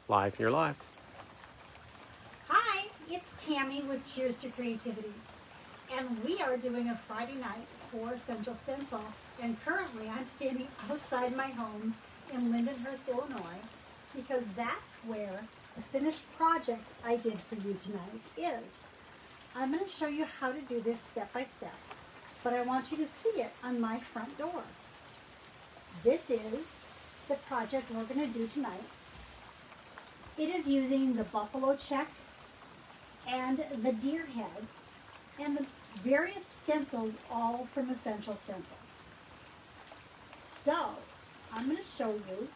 Live, you're live. Hi, it's Tammy with Cheers to Creativity, and we are doing a Friday night for Central Stencil, and currently I'm standing outside my home in Lindenhurst, Illinois, because that's where the finished project I did for you tonight is. I'm going to show you how to do this step by step, but I want you to see it on my front door. This is the project we're going to do tonight. It is using the buffalo check and the deer head and the various stencils, all from Essential Stencil. So, I'm going to show you.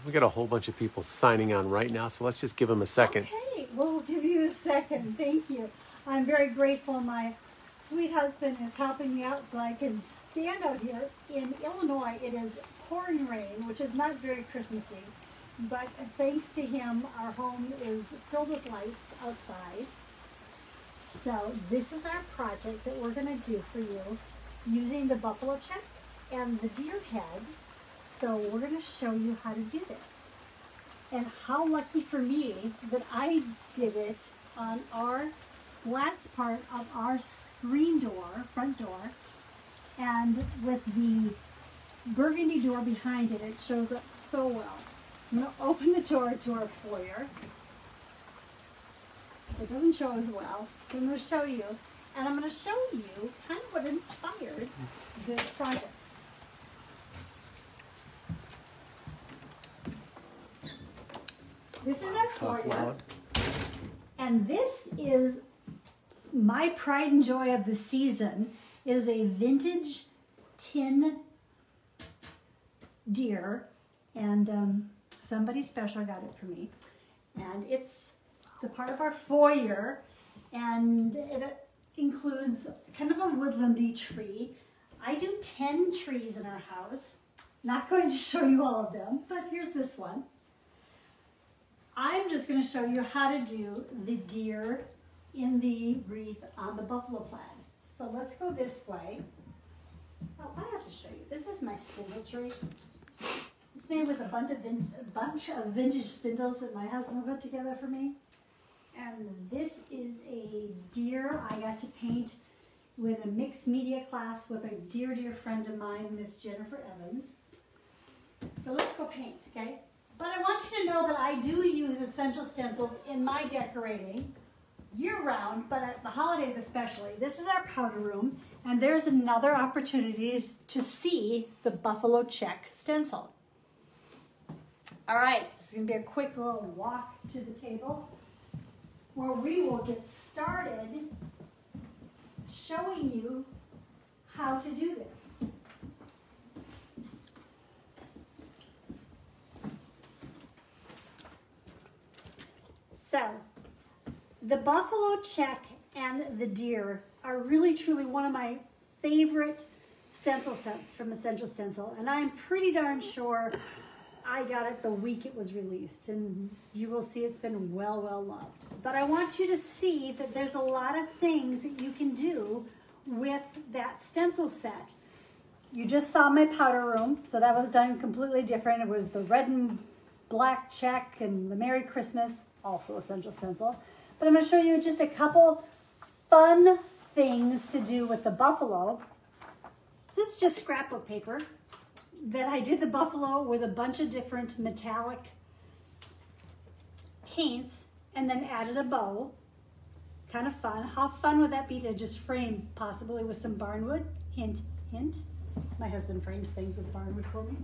We got a whole bunch of people signing on right now, so let's just give them a second. Okay, we'll give you a second. Thank you. I'm very grateful. My sweet husband is helping me out so I can stand out here. In Illinois, it is pouring rain, which is not very Christmassy. But thanks to him, our home is filled with lights outside. So this is our project that we're going to do for you using the buffalo check and the deer head. So we're going to show you how to do this. And how lucky for me that I did it on our last part of our screen door, front door. And with the burgundy door behind it, it shows up so well. I'm going to open the door to our foyer. It doesn't show as well, but I'm going to show you. And I'm going to show you kind of what inspired this project. This is our foyer. And this is my pride and joy of the season. It is a vintage tin deer. And somebody special got it for me, and it's the part of our foyer, and it includes kind of a woodlandy tree. I do 10 trees in our house. Not going to show you all of them, but here's this one. I'm just going to show you how to do the deer in the wreath on the buffalo plaid. So let's go this way. Oh, I have to show you. This is my spindle tree. It's made with a bunch of vintage spindles that my husband put together for me. And this is a deer I got to paint with a mixed media class with a dear friend of mine, Miss Jennifer Evans. So let's go paint, okay? But I want you to know that I do use Essential Stencils in my decorating year-round, but at the holidays especially. This is our powder room, and there's another opportunity to see the buffalo check stencil. All right, this is going to be a quick little walk to the table where we will get started showing you how to do this. So, the buffalo check and the deer are really truly one of my favorite stencil sets from Essential Stencil, and I'm pretty darn sure I got it the week it was released, and you will see it's been well loved. But I want you to see that there's a lot of things that you can do with that stencil set. You just saw my powder room, so that was done completely different. It was the red and black check and the Merry Christmas, also Essential Stencil. But I'm going to show you just a couple fun things to do with the buffalo. This is just scrapbook paper that I did the buffalo with a bunch of different metallic paints and then added a bow. Kind of fun. How fun would that be to just frame possibly with some barnwood? Hint, hint. My husband frames things with barnwood for me.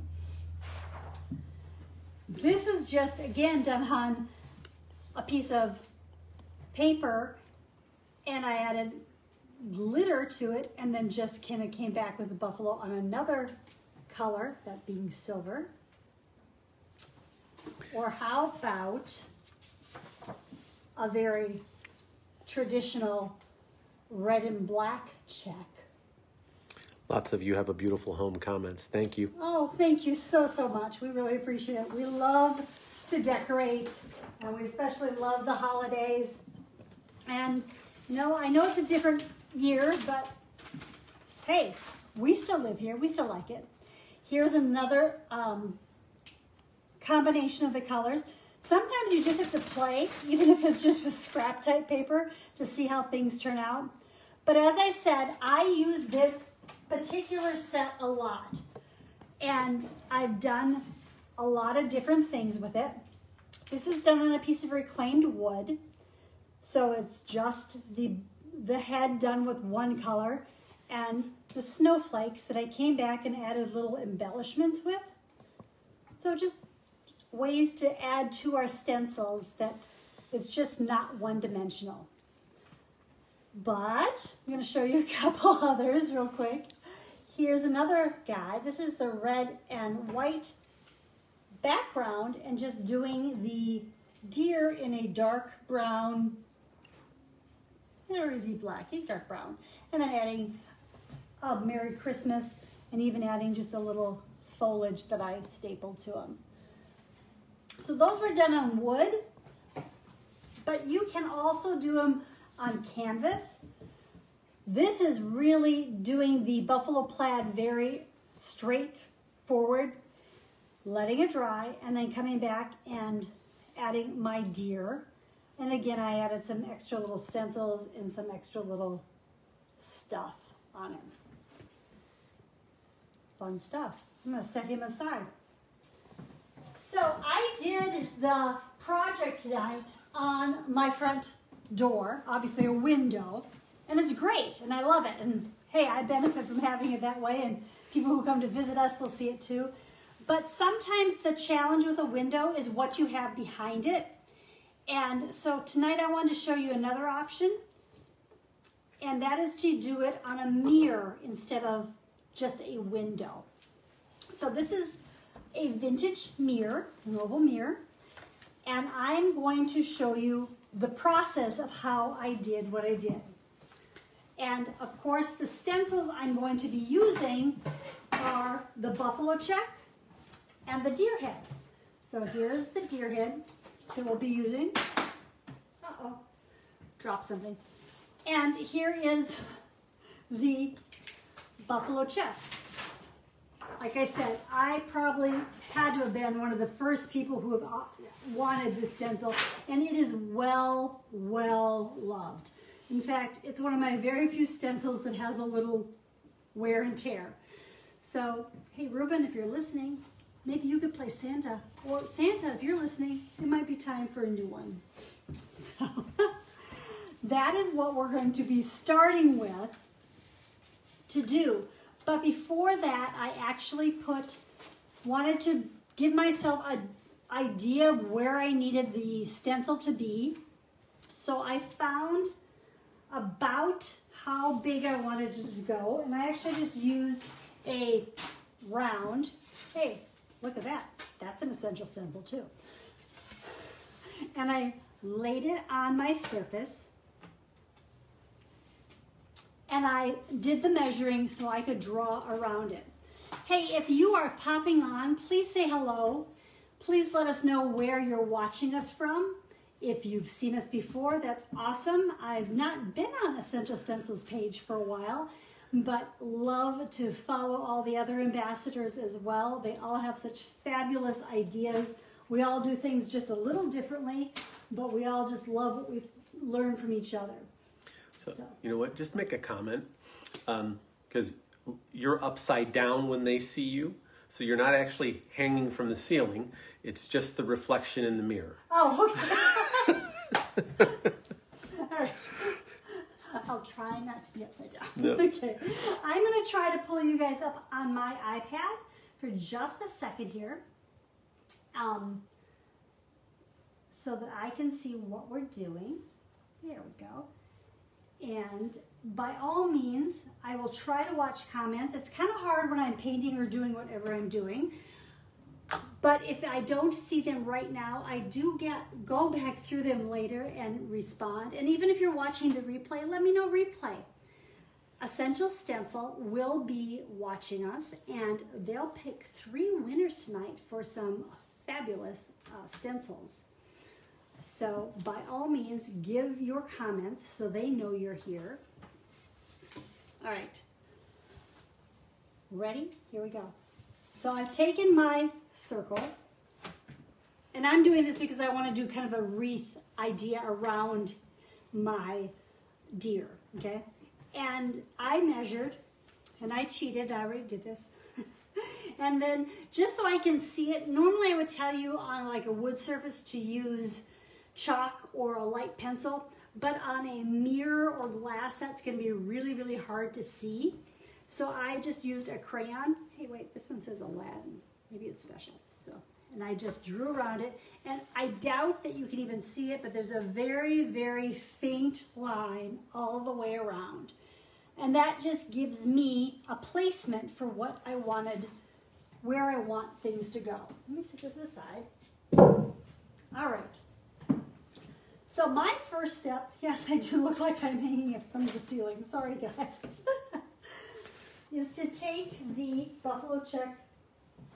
This is just, again, done on a piece of paper, and I added glitter to it, and then just kind of came back with the buffalo on another color, that being silver. Or how about a very traditional red and black check? Lots of you have a beautiful home comments. Thank you. Oh, thank you so much. We really appreciate it. We love to decorate, and we especially love the holidays. And you know, I know it's a different year, but hey, we still live here. We still like it. Here's another combination of the colors. Sometimes you just have to play, even if it's just with scrap type paper, to see how things turn out. But as I said, I use this particular set a lot. And I've done a lot of different things with it. This is done on a piece of reclaimed wood. So it's just the head done with one color and the snowflakes that I came back and added little embellishments with. So just ways to add to our stencils that it's just not one-dimensional. But I'm going to show you a couple others real quick. Here's another guy. This is the red and white background and just doing the deer in a dark brown, or is he black? He's dark brown. And then adding a Merry Christmas and even adding just a little foliage that I stapled to him. So those were done on wood, but you can also do them on canvas. This is really doing the buffalo plaid very straightforward, letting it dry, and then coming back and adding my deer. And again, I added some extra little stencils and some extra little stuff on him. Fun stuff. I'm going to set him aside. So I did the project tonight on my front door, obviously a window, and it's great, and I love it. And hey, I benefit from having it that way, and people who come to visit us will see it too. But sometimes the challenge with a window is what you have behind it. And so tonight I wanted to show you another option, and that is to do it on a mirror instead of just a window. So this is a vintage mirror, an oval mirror, and I'm going to show you the process of how I did what I did. And of course, the stencils I'm going to be using are the buffalo check and the deer head. So here's the deer head that we'll be using. Uh-oh, dropped something. And here is the buffalo check. Like I said, I probably had to have been one of the first people who have wanted this stencil, and it is well loved. In fact, it's one of my very few stencils that has a little wear and tear. So, hey Ruben, if you're listening, maybe you could play Santa. Or Santa, if you're listening, it might be time for a new one. So, that is what we're going to be starting with to do. But before that, I actually wanted to give myself an idea of where I needed the stencil to be. So I found about how big I wanted it to go, and I actually just used a round. Hey, look at that. That's an essential stencil too. And I laid it on my surface, and I did the measuring so I could draw around it. Hey, if you are popping on, please say hello. Please let us know where you're watching us from. If you've seen us before, that's awesome. I've not been on Essential Stencils page for a while, but love to follow all the other ambassadors as well. They all have such fabulous ideas. We all do things just a little differently, but we all just love what we've learned from each other. So, you know what, just make a comment, because you're upside down when they see you, so you're not actually hanging from the ceiling, it's just the reflection in the mirror. Oh, okay. All right. I'll try not to be upside down. No. Okay. I'm going to try to pull you guys up on my iPad for just a second here, so that I can see what we're doing. There we go. And by all means, I will try to watch comments. It's kind of hard when I'm painting or doing whatever I'm doing. But if I don't see them right now, I do go back through them later and respond. And even if you're watching the replay, let me know replay. Essential Stencil will be watching us, and they'll pick 3 winners tonight for some fabulous stencils. So by all means, give your comments so they know you're here. All right, ready? Here we go. So I've taken my circle And I'm doing this because I want to do kind of a wreath idea around my deer, okay? And I measured, and I cheated, I already did this. And then just so I can see it, normally I would tell you on like a wood surface to use chalk or a light pencil, but on a mirror or glass, that's gonna be really, really hard to see. So I just used a crayon. Hey, wait, this one says Aladdin. Maybe it's special. So, and I just drew around it. And I doubt that you can even see it, but there's a very, very faint line all the way around. And that just gives me a placement for what I wanted, where I want things to go. Let me set this aside. All right. So my first step, yes, I do look like I'm hanging it from the ceiling. Sorry, guys. Is to take the buffalo check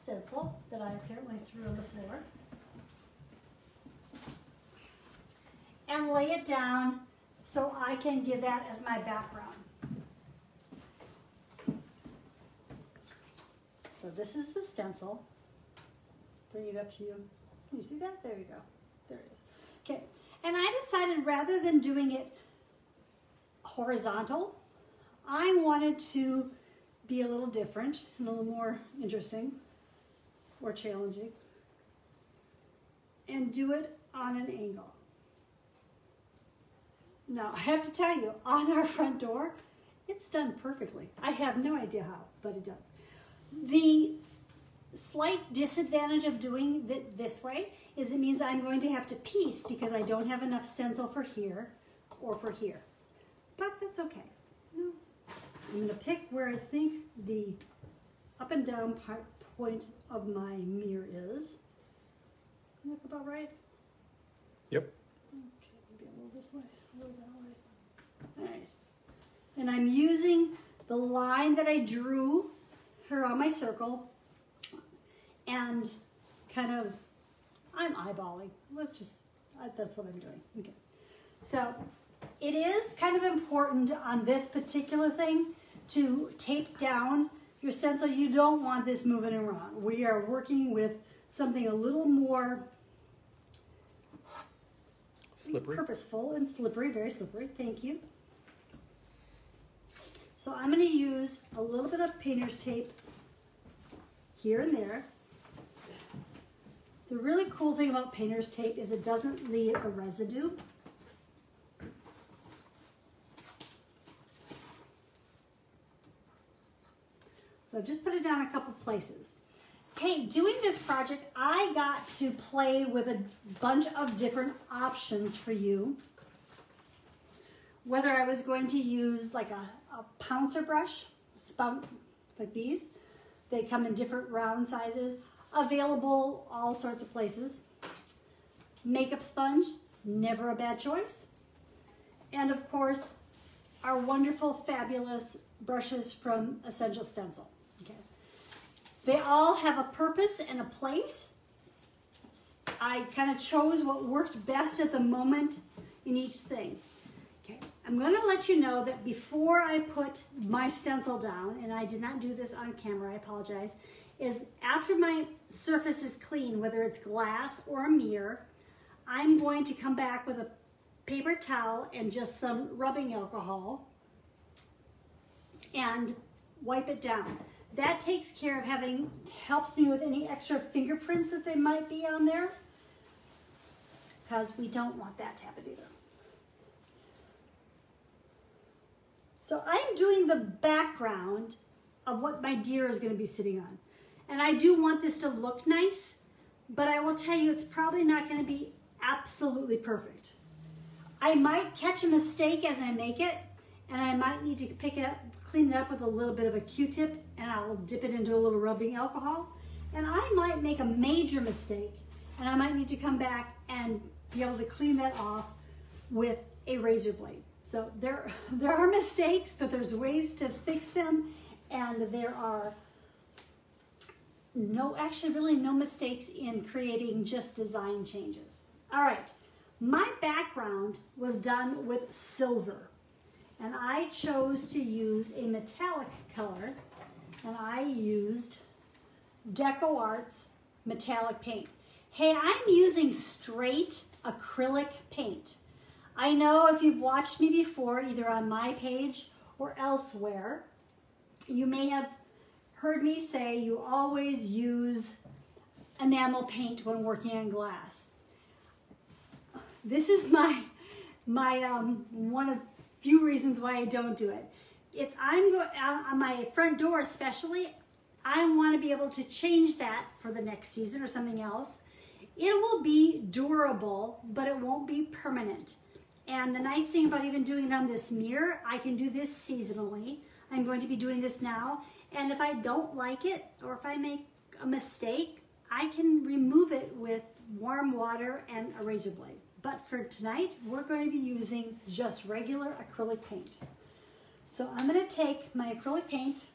stencil that I apparently threw on the floor and lay it down so I can give that as my background. So this is the stencil. Bring it up to you. Can you see that? There you go. There it is. Okay. And I decided rather than doing it horizontal, I wanted to be a little different and a little more interesting or challenging and do it on an angle. Now, I have to tell you, on our front door, it's done perfectly. I have no idea how, but it does. The slight disadvantage of doing it this way is it means I'm going to have to piece because I don't have enough stencil for here or for here. But that's okay. I'm going to pick where I think the up and down point of my mirror is. Look about right? Yep. Okay, maybe a little this way, a little that way. All right. And I'm using the line that I drew around my circle and kind of, I'm eyeballing. Let's just, that's what I'm doing. Okay. So it is kind of important on this particular thing to tape down your stencil. You don't want this moving around. We are working with something a little more slippery, purposeful and slippery, very slippery. Thank you. So I'm going to use a little bit of painter's tape here and there. The really cool thing about painter's tape is it doesn't leave a residue. So just put it down a couple places. Hey, doing this project, I got to play with a bunch of different options for you. Whether I was going to use like a pouncer brush, like these. They come in different round sizes, available all sorts of places. Makeup sponge, never a bad choice. And of course, our wonderful, fabulous brushes from Essential Stencil. Okay. They all have a purpose and a place. I kind of chose what worked best at the moment in each thing. Okay. I'm going to let you know that before I put my stencil down, and I did not do this on camera, I apologize, is after my surface is clean, whether it's glass or a mirror, I'm going to come back with a paper towel and just some rubbing alcohol and wipe it down. That takes care of helps me with any extra fingerprints that they might be on there, because we don't want that to happen either. So I'm doing the background of what my deer is going to be sitting on. And I do want this to look nice, but I will tell you it's probably not going to be absolutely perfect. I might catch a mistake as I make it, and I might need to pick it up, clean it up with a little bit of a Q-tip, and I'll dip it into a little rubbing alcohol. And I might make a major mistake, and I might need to come back and be able to clean that off with a razor blade. So there are mistakes, but there's ways to fix them, and there are really no mistakes in creating just design changes. All right, my background was done with silver, and I chose to use a metallic color, and I used Deco Arts metallic paint. Hey, I'm using straight acrylic paint. I know if you've watched me before, either on my page or elsewhere, you may have heard me say you always use enamel paint when working on glass. This is my one of few reasons why I don't do it. I'm going on my front door especially. I want to be able to change that for the next season or something else. It will be durable, but it won't be permanent. And the nice thing about even doing it on this mirror, I can do this seasonally. I'm going to be doing this now. And if I don't like it, or if I make a mistake, I can remove it with warm water and a razor blade. But for tonight, we're going to be using just regular acrylic paint. So I'm going to take my acrylic paint.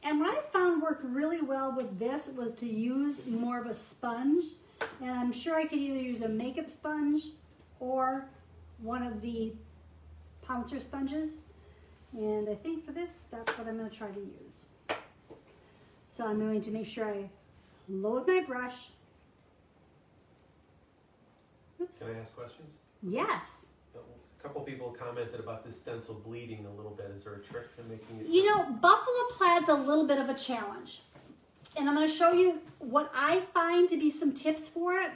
And what I found worked really well with this was to use more of a sponge. And I'm sure I could either use a makeup sponge or one of the pouncer sponges. And I think for this, that's what I'm going to try to use. So I'm going to make sure I load my brush. Oops. Can I ask questions? Yes. A couple people commented about this stencil bleeding a little bit. Is there a trick to making it? You know, buffalo plaid's a little bit of a challenge. And I'm going to show you what I find to be some tips for it.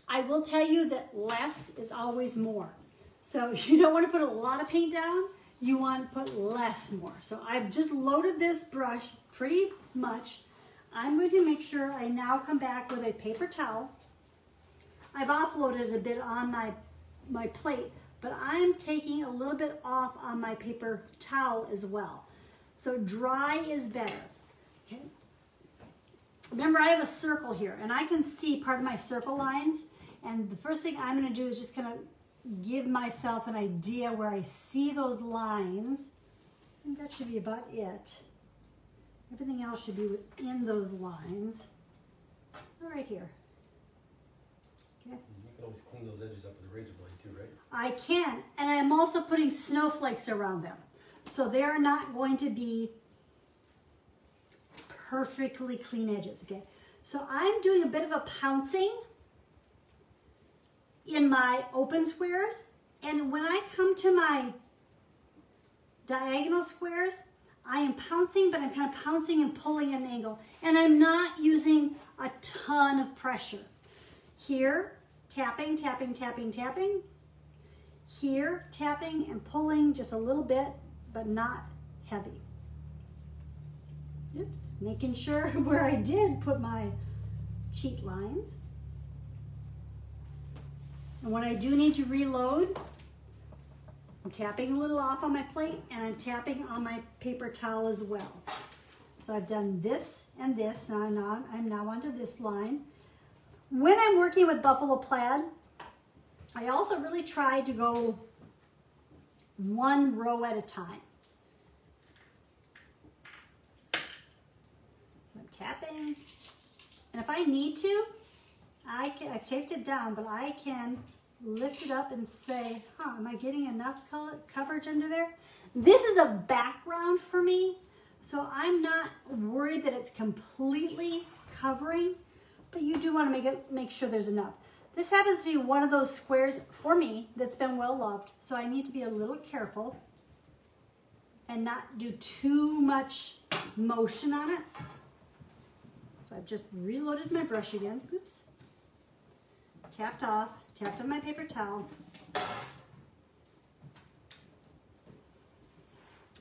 I will tell you that less is always more. So you don't want to put a lot of paint down. You want to put less more. So I've just loaded this brush pretty much. I'm going to make sure I now come back with a paper towel. I've offloaded a bit on my plate, but I'm taking a little bit off on my paper towel as well. So dry is better. Okay. Remember, I have a circle here, and I can see part of my circle lines. And the first thing I'm going to do is just kind of give myself an idea where I see those lines. I think that should be about it. Everything else should be within those lines. Right here. Okay. You can always clean those edges up with a razor blade too, right? I can, and I'm also putting snowflakes around them. So they're not going to be perfectly clean edges, okay? So I'm doing a bit of a pouncing in my open squares, and when I come to my diagonal squares, I am pouncing, but I'm kind of pouncing and pulling at an angle, and I'm not using a ton of pressure. Here, tapping, tapping, tapping, tapping. Here, tapping and pulling just a little bit, but not heavy. Oops, making sure where I did put my cheat lines. And when I do need to reload, I'm tapping a little off on my plate, and I'm tapping on my paper towel as well. So I've done this and this, and I'm now onto this line. When I'm working with buffalo plaid, I also really try to go one row at a time. So I'm tapping, and if I need to, I've taped it down, but I can lift it up and say, am I getting enough coverage under there? This is a background for me, so I'm not worried that it's completely covering, but you do want to make sure there's enough. This happens to be one of those squares for me that's been well loved, so I need to be a little careful and not do too much motion on it. So I've just reloaded my brush again. Oops. Tapped off, tapped on my paper towel.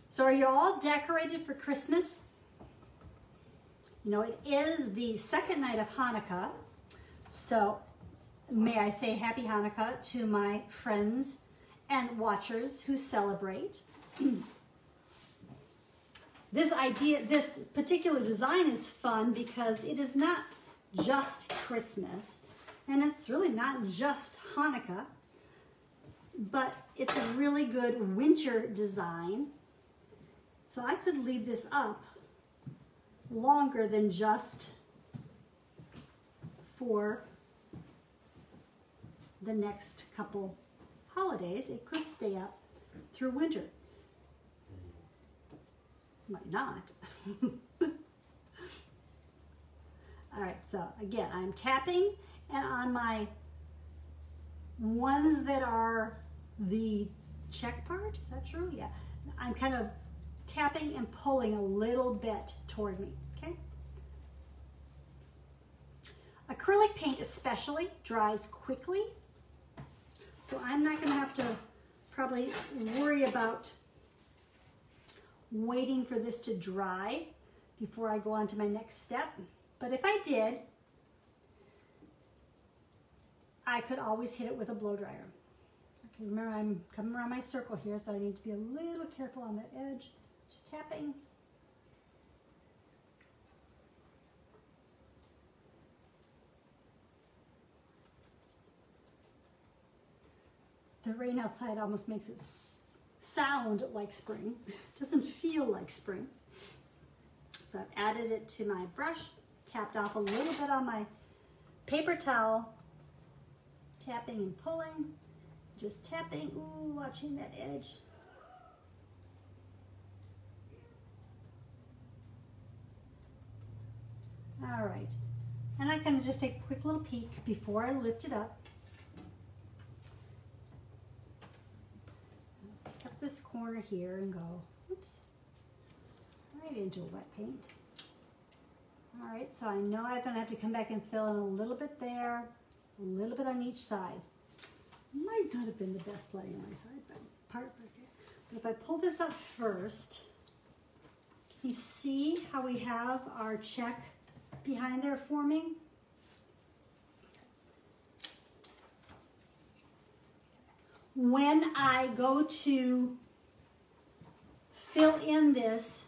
So are you all decorated for Christmas? You know, it is the second night of Hanukkah, so may I say Happy Hanukkah to my friends and watchers who celebrate. This particular design is fun because it is not just Christmas, and it's really not just Hanukkah, but it's a really good winter design. So I could leave this up longer than just for the next couple holidays. It could stay up through winter. Might not. so again, I'm tapping, and on my ones that are the check part, is that true? Yeah. I'm kind of tapping and pulling a little bit toward me, okay? Acrylic paint especially dries quickly, so I'm not gonna have to probably worry about waiting for this to dry before I go on to my next step. But if I did, I could always hit it with a blow dryer. Okay, remember, I'm coming around my circle here, so I need to be a little careful on that edge. Just tapping. The rain outside almost makes it sound like spring. It doesn't feel like spring. So I've added it to my brush, tapped off a little bit on my paper towel, tapping and pulling, just tapping, ooh, watching that edge. All right, and I kind of just take a quick little peek before I lift it up. Pick up this corner here and go, oops, right into a wet paint. All right, so I know I'm gonna have to come back and fill in a little bit there, a little bit on each side. Might not have been the best lighting on my side, but if I pull this up first, can you see how we have our check behind there forming? When I go to fill in this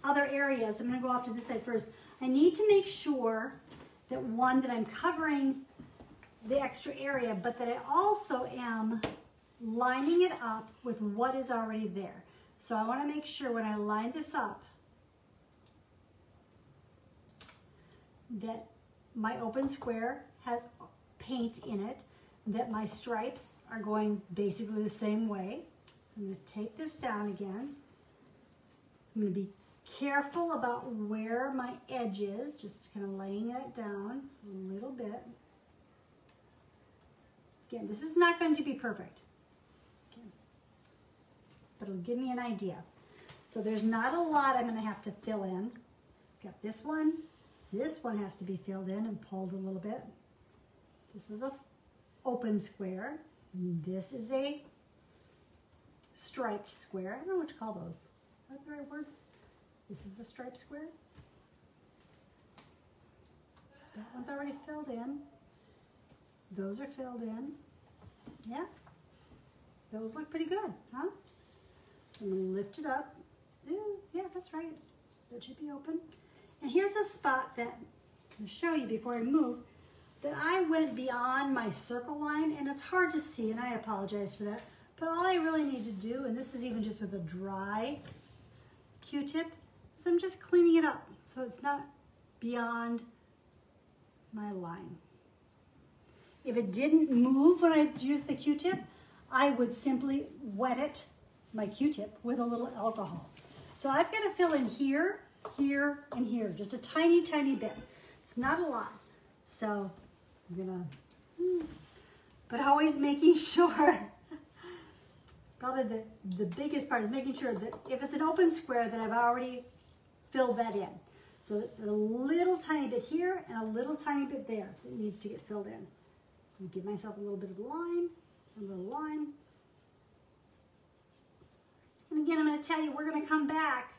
other areas, I'm going to go off to this side first. I need to make sure that one, that I'm covering the extra area, but that I also am lining it up with what is already there. So I want to make sure when I line this up that my open square has paint in it, that my stripes are going basically the same way. So I'm going to take this down again. I'm going to be careful about where my edge is, just kind of laying it down a little bit. Again, this is not going to be perfect, okay, but it'll give me an idea. So there's not a lot I'm going to have to fill in. Got this one. This one has to be filled in and pulled a little bit. This was a open square. This is a striped square. I don't know what to call those. Is that the right word? This is a striped square. That one's already filled in. Those are filled in. Yeah. Those look pretty good, huh? I'm going to lift it up. Ooh, yeah, that's right. That should be open. And here's a spot that I'll show you before I move, that I went beyond my circle line, and it's hard to see, and I apologize for that. But all I really need to do, and this is even just with a dry Q-tip, is I'm just cleaning it up so it's not beyond my line. If it didn't move when I used the Q-tip, I would simply wet it, my Q-tip, with a little alcohol. So I've got to fill in here, here, and here, just a tiny, tiny bit. It's not a lot. So I'm gonna, but always making sure, probably the biggest part is making sure that if it's an open square, that I've already filled that in. So it's a little tiny bit here and a little tiny bit there that needs to get filled in. So give myself a little bit of line, a little line. And again, I'm going to tell you, we're going to come back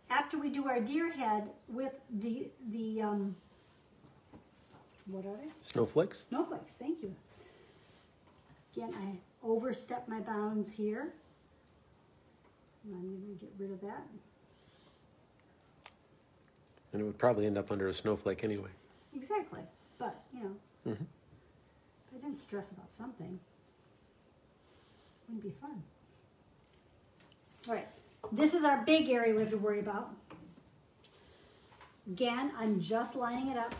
after we do our deer head with the what are they? Snowflakes. Snowflakes, thank you. Again, I overstepped my bounds here. I'm going to get rid of that. And it would probably end up under a snowflake anyway. Exactly, but you know, if I didn't stress about something, it wouldn't be fun. All right, this is our big area we have to worry about. Again, I'm just lining it up.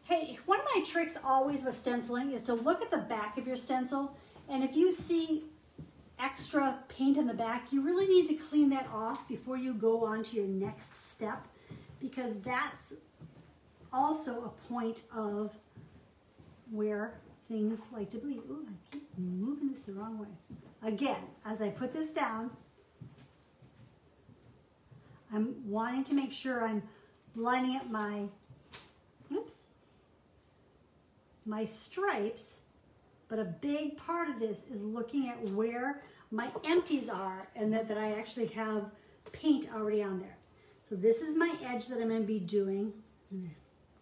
Hey, one of my tricks always with stenciling is to look at the back of your stencil, and if you see extra paint in the back, you really need to clean that off before you go on to your next step, because that's also a point of where things like to bleed. Ooh, I keep moving this the wrong way. Again, as I put this down, I'm wanting to make sure I'm lining up my, oops, my stripes, but a big part of this is looking at where my empties are and that I actually have paint already on there. So this is my edge that I'm going to be doing.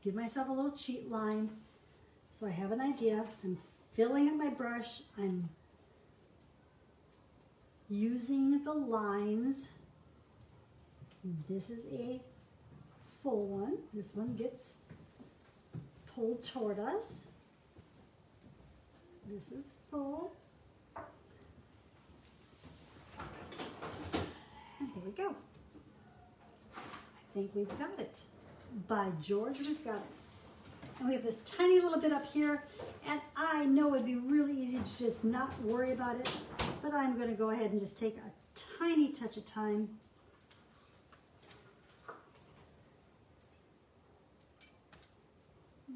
Give myself a little cheat line so I have an idea. I'm filling up my brush. I'm using the lines. This is a full one. This one gets pulled toward us. This is full. And here we go. I think we've got it. By George, we've got it. And we have this tiny little bit up here, and I know it'd be really easy to just not worry about it, but I'm going to go ahead and just take a tiny touch of time.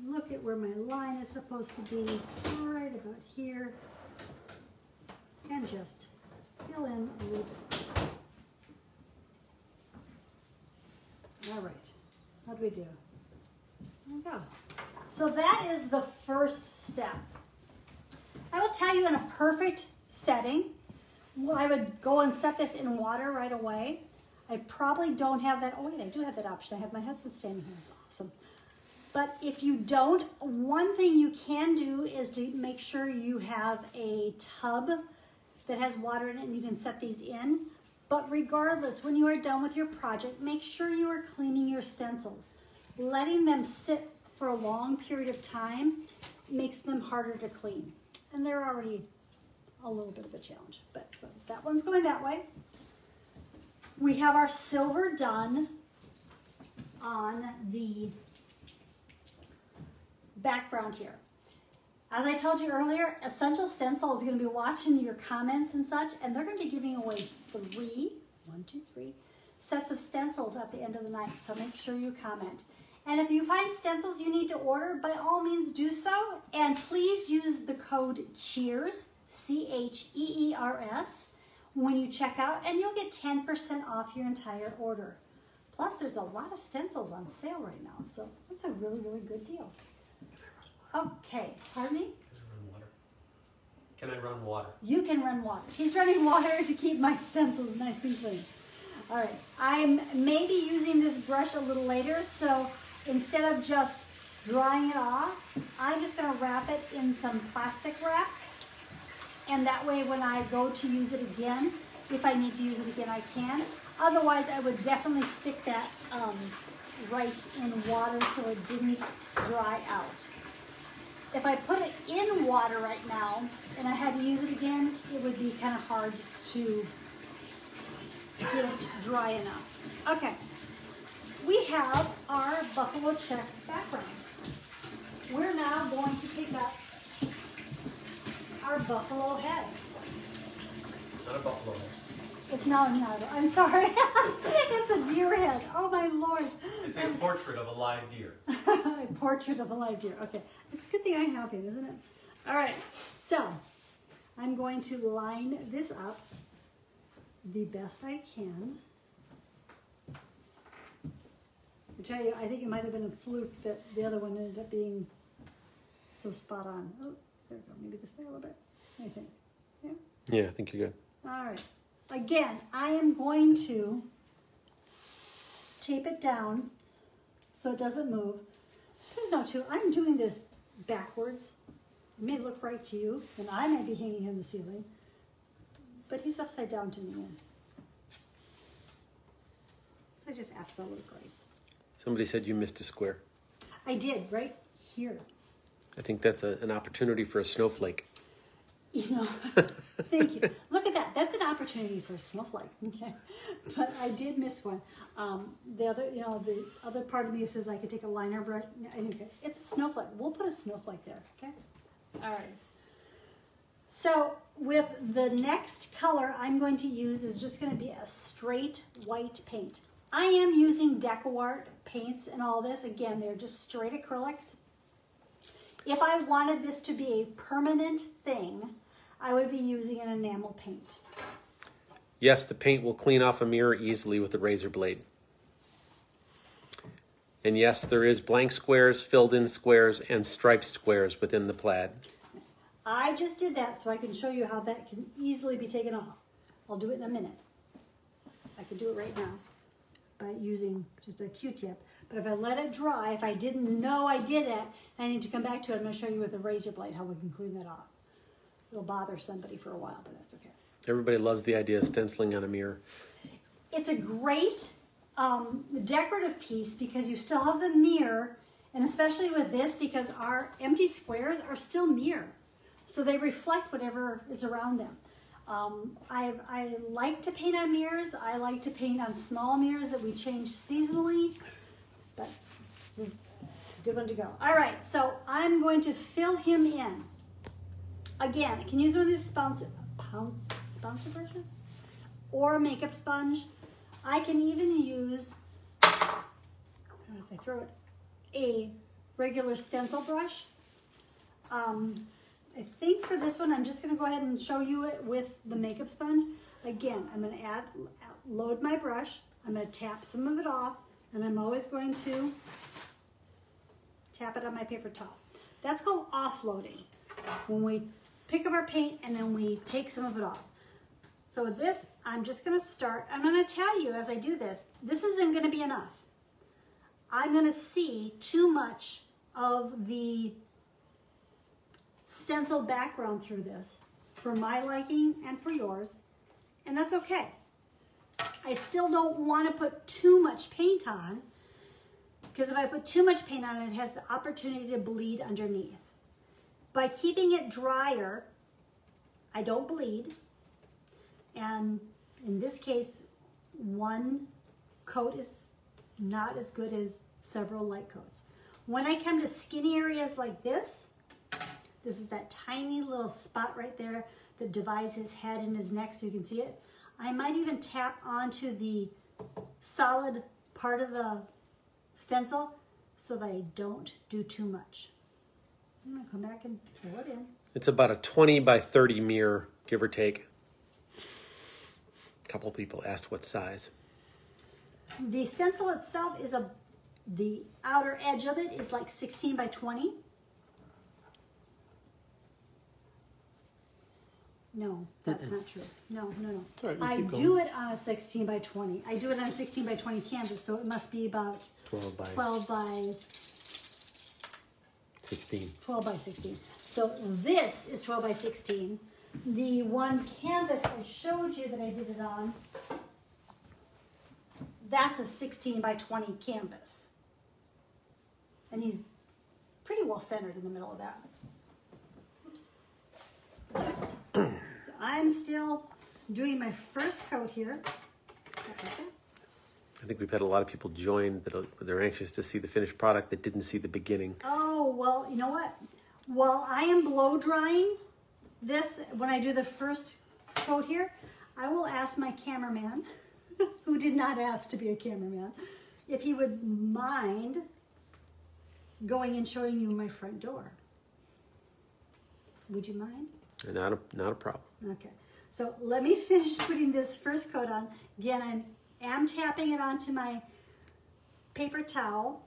Look at where my line is supposed to be, right about here, and just fill in a little bit. All right, how do we do? There we go. So that is the first step. I will tell you, in a perfect setting, I would go and set this in water right away. I probably don't have that. Oh wait, I do have that option. I have my husband standing here. It's awesome. But if you don't, one thing you can do is to make sure you have a tub that has water in it and you can set these in. But regardless, when you are done with your project, make sure you are cleaning your stencils. Letting them sit for a long period of time makes them harder to clean. And they're already a little bit of a challenge. But so that one's going that way. We have our silver done on the background here. As I told you earlier, Essential Stencil is going to be watching your comments and such, and they're going to be giving away three sets of stencils at the end of the night, so make sure you comment. And if you find stencils you need to order, by all means do so, and please use the code CHEERS, C-H-E-E-R-S, when you check out, and you'll get 10% off your entire order. Plus, there's a lot of stencils on sale right now, so that's a really, really good deal. Okay, pardon me? Can I run water? You can run water. He's running water to keep my stencils nice and clean. All right, I'm maybe using this brush a little later, so instead of just drying it off, I'm just gonna wrap it in some plastic wrap. And that way when I go to use it again, if I need to use it again, I can. Otherwise, I would definitely stick that right in water so it didn't dry out. If I put it in water right now and I had to use it again, it would be kind of hard to get it dry enough. Okay, we have our buffalo check background. We're now going to pick up our buffalo head. Not a buffalo head. It's not, I'm sorry. It's a deer head. Oh my Lord. It's a portrait of a live deer. A portrait of a live deer. Okay. It's a good thing I have him, isn't it? All right. So I'm going to line this up the best I can. I tell you, I think it might have been a fluke that the other one ended up being so spot on. Oh, there we go. Maybe this way a little bit. What do you think? Yeah? Yeah, I think you're good. All right. Again, I am going to tape it down so it doesn't move. There's no two. I'm doing this backwards. It may look right to you, and I may be hanging in the ceiling, but he's upside down to me. So I just ask for a little grace. Somebody said you missed a square. I did, right here. I think that's an opportunity for a snowflake. You know, thank you. Look at that. That's an opportunity for a snowflake. Okay, but I did miss one. The other, you know, the other part of me says I could take a liner brush. Okay, it's a snowflake. We'll put a snowflake there. Okay. All right. So with the next color I'm going to use is just going to be a straight white paint. I am using DecoArt paints and all this, again, they're just straight acrylics. If I wanted this to be a permanent thing, I would be using an enamel paint. Yes, the paint will clean off a mirror easily with a razor blade. And yes, there is blank squares, filled in squares, and striped squares within the plaid. I just did that so I can show you how that can easily be taken off. I'll do it in a minute. I could do it right now by using just a Q-tip. But if I let it dry, if I didn't know I did it, and I need to come back to it, I'm going to show you with a razor blade how we can clean that off. It'll bother somebody for a while, but that's okay. Everybody loves the idea of stenciling on a mirror. It's a great decorative piece because you still have the mirror, and especially with this because our empty squares are still mirror. So they reflect whatever is around them. I like to paint on mirrors. I like to paint on small mirrors that we change seasonally, but this is a good one to go. All right, so I'm going to fill him in. Again, I can use one of these sponsor brushes or a makeup sponge. I can even use, as I throw it, a regular stencil brush. I think for this one, I'm just going to go ahead and show you it with the makeup sponge. Again, I'm going to load my brush. I'm going to tap some of it off, and I'm always going to tap it on my paper towel. That's called offloading. When we pick up our paint and then we take some of it off. So with this, I'm just going to start. I'm going to tell you as I do this, this isn't going to be enough. I'm going to see too much of the stencil background through this for my liking and for yours, and that's okay. I still don't want to put too much paint on, because if I put too much paint on, it has the opportunity to bleed underneath. By keeping it drier, I don't bleed, and in this case, one coat is not as good as several light coats. When I come to skinny areas like this is that tiny little spot right there that divides his head and his neck so you can see it. I might even tap onto the solid part of the stencil so that I don't do too much. I'm gonna come back and throw it in. It's about a 20 by 30 mirror, give or take. A couple people asked what size. The stencil itself is the outer edge of it is like 16 by 20. No, that's not true. No. Sorry, I do it on a 16 by 20. I do it on a 16 by 20 canvas, so it must be about 12 by 16. 12 by 16. So this is 12 by 16. The one canvas I showed you that I did it on, that's a 16 by 20 canvas. And he's pretty well centered in the middle of that. Oops. So I'm still doing my first coat here. I think we've had a lot of people join that they're anxious to see the finished product that didn't see the beginning. Oh, well, you know what? While I am blow drying this, when I do the first coat here, I will ask my cameraman, who did not ask to be a cameraman, if he would mind going and showing you my front door. Would you mind? Not a problem. Okay, so let me finish putting this first coat on. Again, I am tapping it onto my paper towel.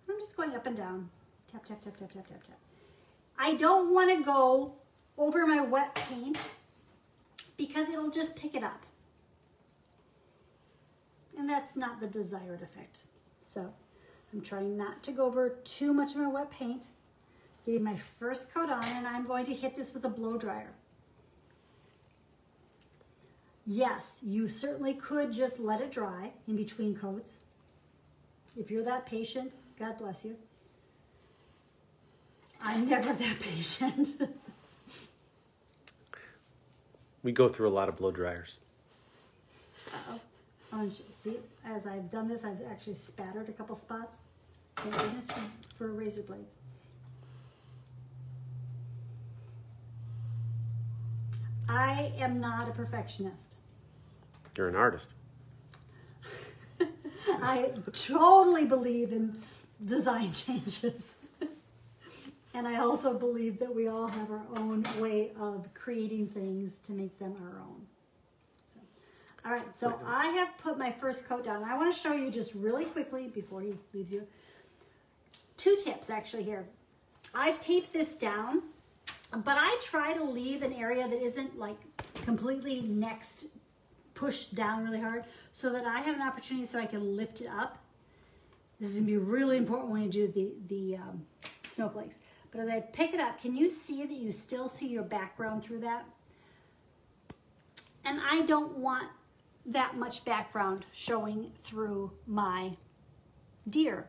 I'm just going up and down. Tap, tap, tap, tap, tap, tap, tap. I don't want to go over my wet paint because it'll just pick it up. And that's not the desired effect. So I'm trying not to go over too much of my wet paint. Getting my first coat on, and I'm going to hit this with a blow dryer. Yes, you certainly could just let it dry in between coats. If you're that patient, God bless you. I'm never that patient. We go through a lot of blow dryers. Uh-oh. Oh, see, as I've done this, I've actually spattered a couple spots. Thank goodness for razor blades. I am not a perfectionist. You're an artist. I totally believe in design changes. And I also believe that we all have our own way of creating things to make them our own. So, all right, so I have put my first coat down. I want to show you just really quickly before he leaves you. 2 tips actually here. I've taped this down, but I try to leave an area that isn't like completely pushed down really hard so that I have an opportunity so I can lift it up. This is gonna be really important when you do the snowflakes. But as I pick it up, can you see that you still see your background through that? And I don't want that much background showing through my deer.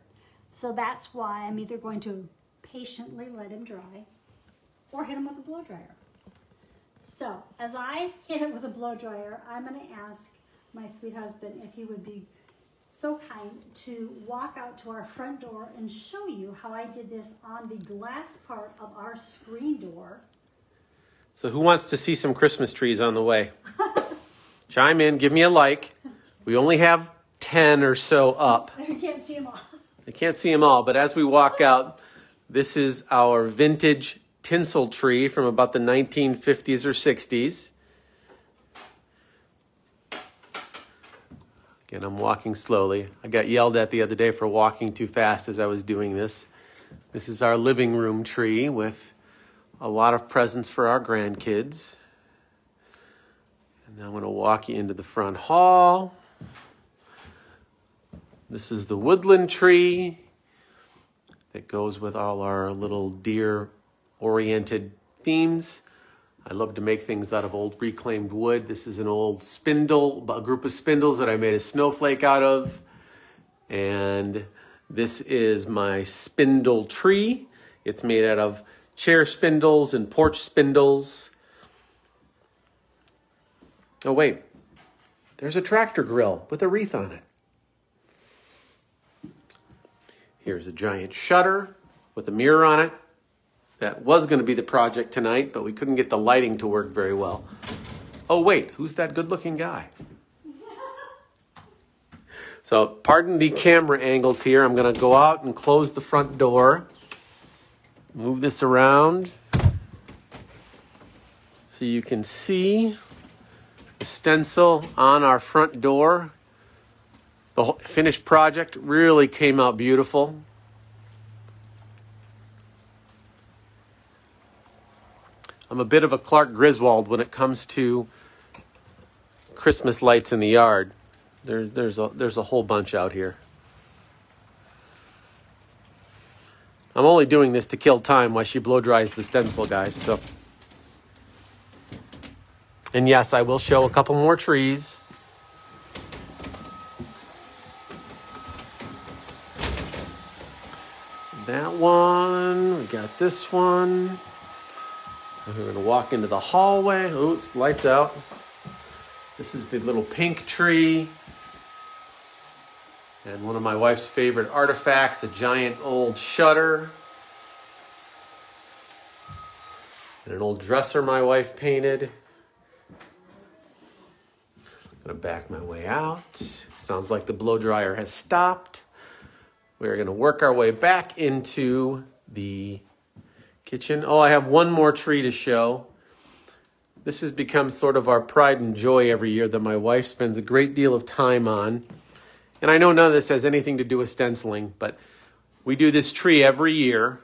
So that's why I'm either going to patiently let him dry or hit him with a blow dryer. So as I hit it with a blow dryer, I'm going to ask my sweet husband if he would be so kind to walk out to our front door and show you how I did this on the glass part of our screen door. So who wants to see some Christmas trees on the way? Chime in, give me a like. We only have 10 or so up. You can't see them all. I can't see them all, but as we walk out, this is our vintage tinsel tree from about the 1950s or 60s. Again, I'm walking slowly. I got yelled at the other day for walking too fast as I was doing this. This is our living room tree with a lot of presents for our grandkids. And now I'm going to walk you into the front hall. This is the woodland tree that goes with all our little deer-oriented themes. I love to make things out of old reclaimed wood. This is an old spindle, a group of spindles that I made a snowflake out of. And this is my spindle tree. It's made out of chair spindles and porch spindles. Oh wait, there's a tractor grill with a wreath on it. Here's a giant shutter with a mirror on it. That was going to be the project tonight, but we couldn't get the lighting to work very well. Oh wait, who's that good-looking guy? So pardon the camera angles here. I'm going to go out and close the front door. Move this around so you can see the stencil on our front door. The whole finished project really came out beautiful. I'm a bit of a Clark Griswold when it comes to Christmas lights in the yard. There's a whole bunch out here. I'm only doing this to kill time while she blow dries the stencil, guys. So, and yes, I will show a couple more trees. That one, we got this one. We're going to walk into the hallway. Oh, it's the lights out. This is the little pink tree. And one of my wife's favorite artifacts, a giant old shutter. And an old dresser my wife painted. I'm going to back my way out. Sounds like the blow dryer has stopped. We're going to work our way back into the kitchen. Oh, I have one more tree to show. This has become sort of our pride and joy every year that my wife spends a great deal of time on. And I know none of this has anything to do with stenciling, but we do this tree every year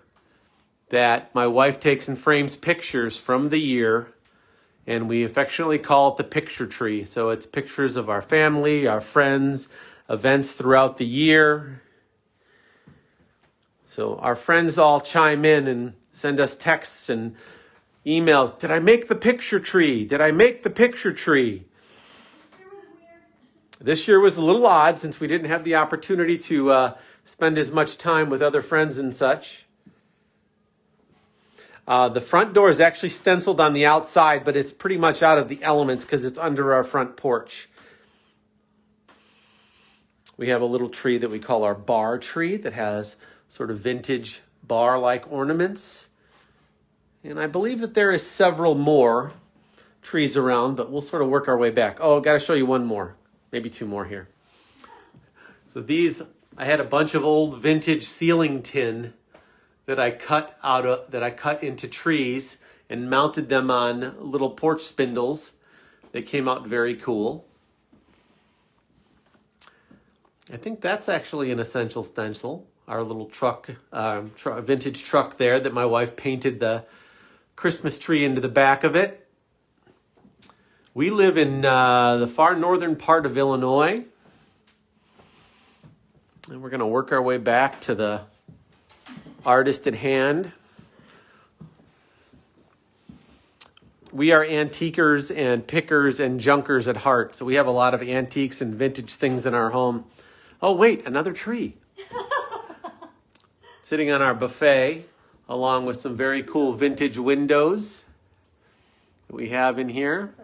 that my wife takes and frames pictures from the year, and we affectionately call it the picture tree. So it's pictures of our family, our friends, events throughout the year. So our friends all chime in and send us texts and emails. Did I make the picture tree? Did I make the picture tree? This year was a little odd since we didn't have the opportunity to spend as much time with other friends and such. The front door is actually stenciled on the outside, but it's pretty much out of the elements because it's under our front porch. We have a little tree that we call our bar tree that has sort of vintage bar-like ornaments. And I believe that there is several more trees around, but we'll sort of work our way back. Oh, I've got to show you one more. Maybe two more here. So these, I had a bunch of old vintage ceiling tin that I cut into trees and mounted them on little porch spindles. They came out very cool. I think that's actually an essential stencil. Our little truck, vintage truck there that my wife painted the Christmas tree into the back of it. We live in the far northern part of Illinois. And we're going to work our way back to the artist at hand. We are antiquers and pickers and junkers at heart. So we have a lot of antiques and vintage things in our home. Oh, wait, another tree. Sitting on our buffet, along with some very cool vintage windows that we have in here.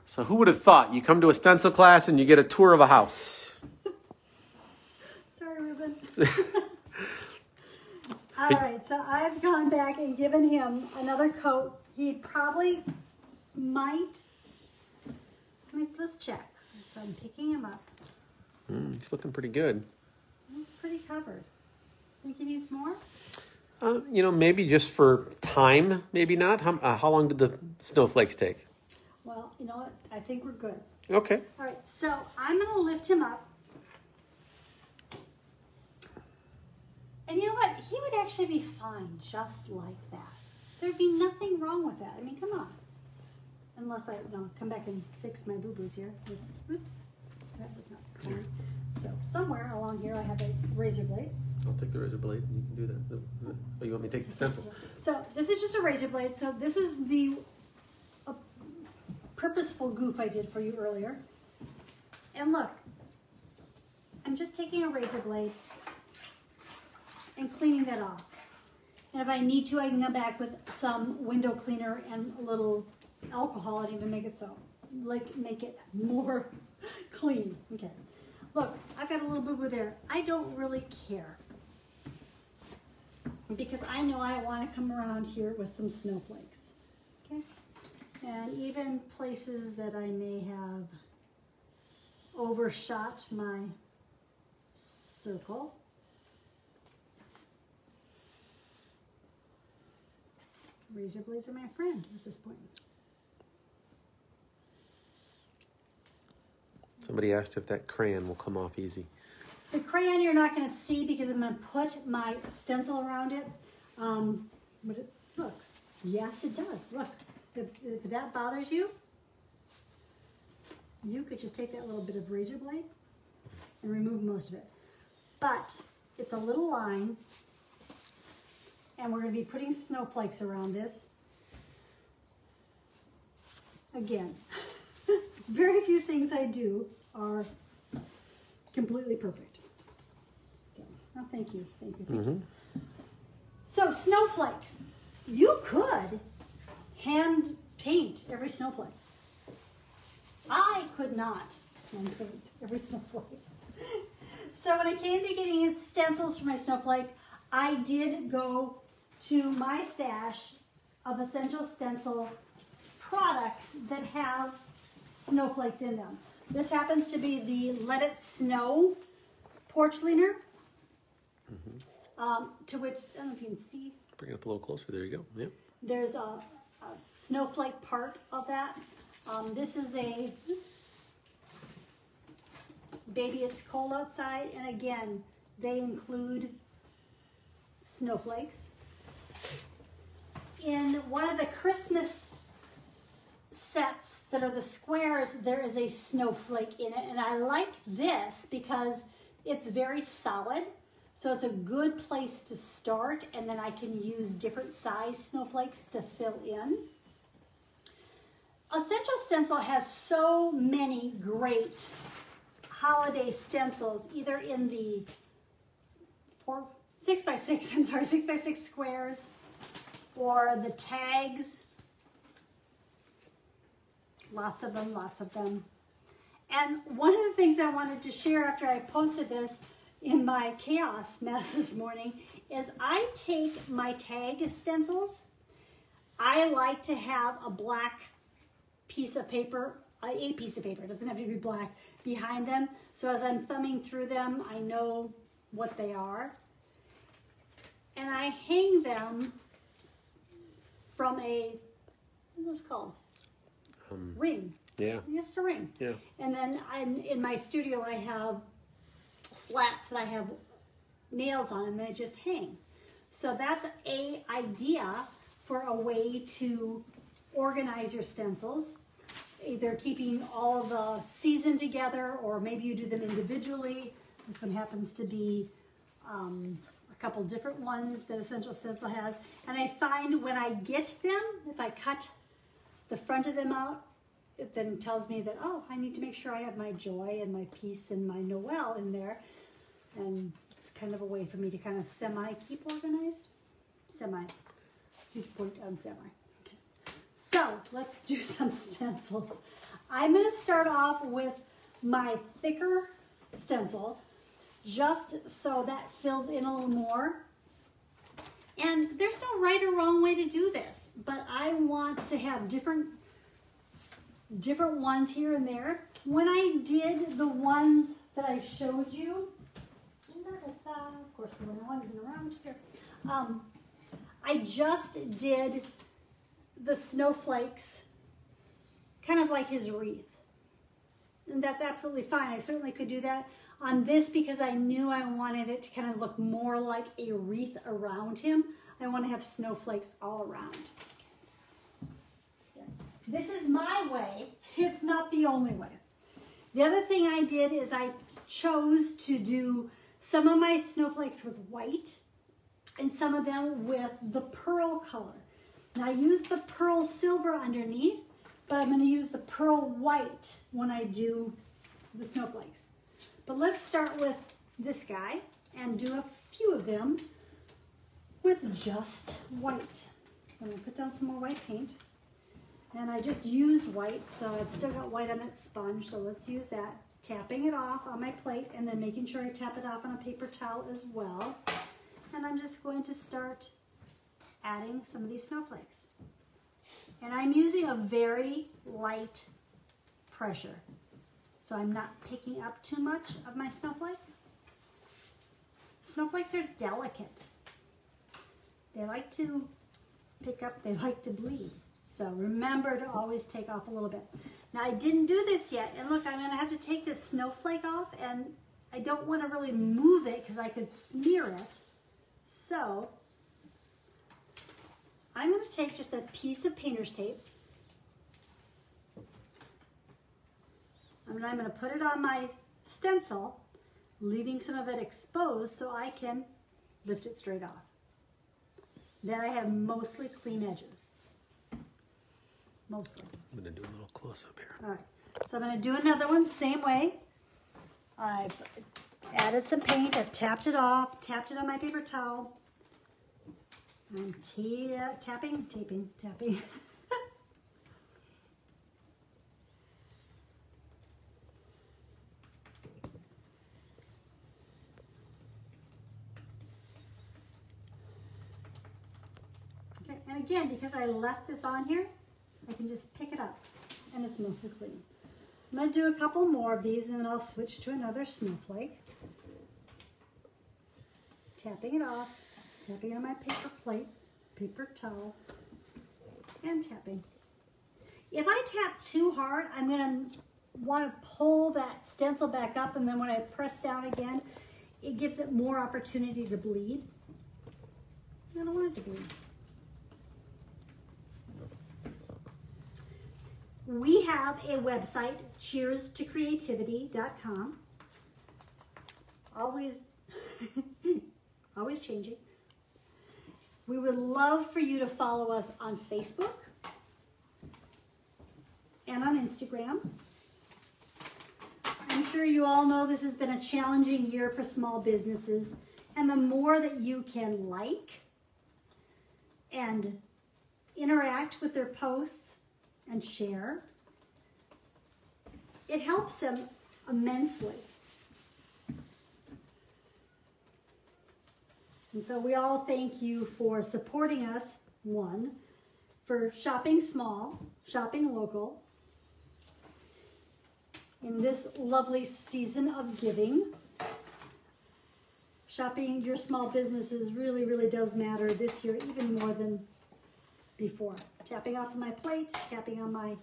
So who would have thought? You come to a stencil class and you get a tour of a house. Sorry, Ruben. All right, so I've gone back and given him another coat. He probably might. Let's check. So I'm picking him up. He's looking pretty good. He's pretty covered. Think he needs more? You know, maybe just for time, maybe not. How long did the snowflakes take? Well, you know what? I think we're good. Okay. All right, so I'm going to lift him up. And you know what? He would actually be fine just like that. There'd be nothing wrong with that. I mean, come on. Unless I come back and fix my boo-boos here. Oops. That was not fine. So somewhere along here I have a razor blade. I'll take the razor blade and you can do that. Oh, you want me to take the stencil? So this is just a razor blade. So this is the purposeful goof I did for you earlier. And look, I'm just taking a razor blade and cleaning that off. And if I need to, I can come back with some window cleaner and a little alcohol and even make it so, like make it more clean. Okay. Look, I've got a little boo-boo there. I don't really care because I know I want to come around here with some snowflakes. Okay. And even places that I may have overshot my circle. Razor blades are my friend at this point. Somebody asked if that crayon will come off easy. The crayon you're not going to see because I'm going to put my stencil around it. Look, yes it does. Look, if that bothers you, you could just take that little bit of razor blade and remove most of it. But it's a little line, and we're going to be putting snowflakes around this. Again, very few things I do are completely perfect. So, oh, thank you, thank you, thank you. So snowflakes, you could hand paint every snowflake. I could not hand paint every snowflake. So when it came to getting stencils for my snowflake, I did go to my stash of essential stencil products that have snowflakes in them. This happens to be the Let It Snow porch leaner, to which, I don't know if you can see. Bring it up a little closer, there you go. Yep. There's a snowflake part of that. This is a, oops, Baby It's Cold Outside, and again, they include snowflakes. In one of the Christmas sets that are the squares, there is a snowflake in it, and I like this because it's very solid, so it's a good place to start, and then I can use different size snowflakes to fill in. Essential Stencil has so many great holiday stencils, either in the 6x6 squares, or the tags. Lots of them. And one of the things I wanted to share after I posted this in my chaos mess this morning is I take my tag stencils. I like to have a black piece of paper a piece of paper. It doesn't have to be black behind them. So as I'm thumbing through them, I know what they are. And I hang them from a, what's it called? Ring. Yeah. Just a ring. Yeah. And then in my studio, I have slats that I have nails on, and they just hang. So that's a idea for a way to organize your stencils, either keeping all the season together, or maybe you do them individually. This one happens to be a couple different ones that Essential Stencil has. And I find when I get them, if I cut the front of them out, it then tells me that, oh, I need to make sure I have my joy and my peace and my Noel in there. And it's kind of a way for me to kind of semi-keep organized. Semi. Huge point on semi. Okay. So let's do some stencils. I'm going to start off with my thicker stencil, just so that fills in a little more. And there's no right or wrong way to do this, but I want to have different ones here and there. When I did the ones that I showed you, of course the one isn't around here, I just did the snowflakes kind of like his wreath. And that's absolutely fine. I certainly could do that on this because I knew I wanted it to kind of look more like a wreath around him. I want to have snowflakes all around. This is my way. It's not the only way. The other thing I did is I chose to do some of my snowflakes with white and some of them with the pearl color. Now I use the pearl silver underneath, but I'm going to use the pearl white when I do the snowflakes. But let's start with this guy and do a few of them with just white. So I'm going to put down some more white paint. And I just used white, so I've still got white on that sponge, so let's use that. Tapping it off on my plate and then making sure I tap it off on a paper towel as well. And I'm just going to start adding some of these snowflakes. And I'm using a very light pressure, so I'm not picking up too much of my snowflake. Snowflakes are delicate. They like to pick up, they like to bleed. So remember to always take off a little bit. Now I didn't do this yet, and look, I'm going to have to take this snowflake off, and I don't want to really move it because I could smear it. So I'm going to take just a piece of painter's tape, and I'm going to put it on my stencil, leaving some of it exposed so I can lift it straight off. Then I have mostly clean edges. Mostly. I'm going to do a little close-up here. All right, so I'm going to do another one, same way. I've added some paint, I've tapped it off, tapped it on my paper towel. I'm tapping. Okay, and again, because I left this on here, I can just pick it up, and it's mostly clean. I'm going to do a couple more of these, and then I'll switch to another snowflake. Tapping it off, tapping on my paper plate, paper towel, and tapping. If I tap too hard, I'm going to want to pull that stencil back up, and then when I press down again, it gives it more opportunity to bleed. I don't want it to bleed. We have a website, cheerstocreativity.com. Always, always changing. We would love for you to follow us on Facebook and on Instagram. I'm sure you all know this has been a challenging year for small businesses, and the more that you can like and interact with their posts and share, it helps them immensely. And so we all thank you for supporting us, one, for shopping small, shopping local, in this lovely season of giving. Shopping your small businesses really, really does matter this year, even more than before. Tapping off my plate, tapping on my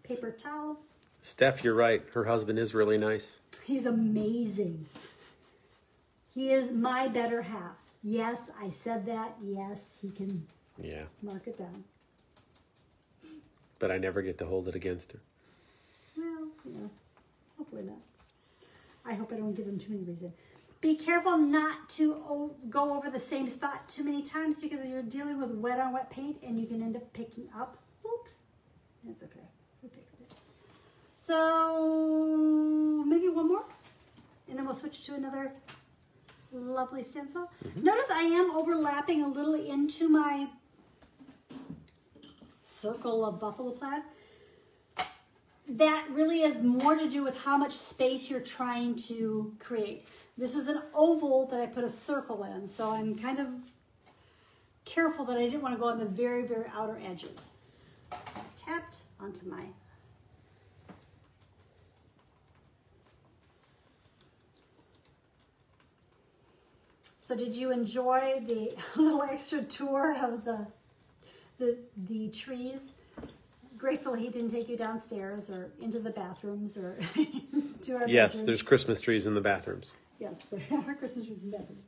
paper towel. Steph, you're right. Her husband is really nice. He's amazing. He is my better half. Yes, I said that. Yes, he can mark it down. But I never get to hold it against her. Well, hopefully not. I hope I don't give him too many reasons. Be careful not to go over the same spot too many times because you're dealing with wet on wet paint and you can end up picking up. Oops. That's okay. We fixed it. So maybe one more and then we'll switch to another lovely stencil. Notice I am overlapping a little into my circle of buffalo plaid. That really has more to do with how much space you're trying to create. This was an oval that I put a circle in, so I'm kind of careful that I didn't want to go on the very, very outer edges. So I tapped onto my So did you enjoy the little extra tour of the trees? Grateful he didn't take you downstairs or into the bathrooms or to our Yes, bedrooms. there's Christmas trees in the bathrooms. Yes, there are Christmas trees in the bathrooms.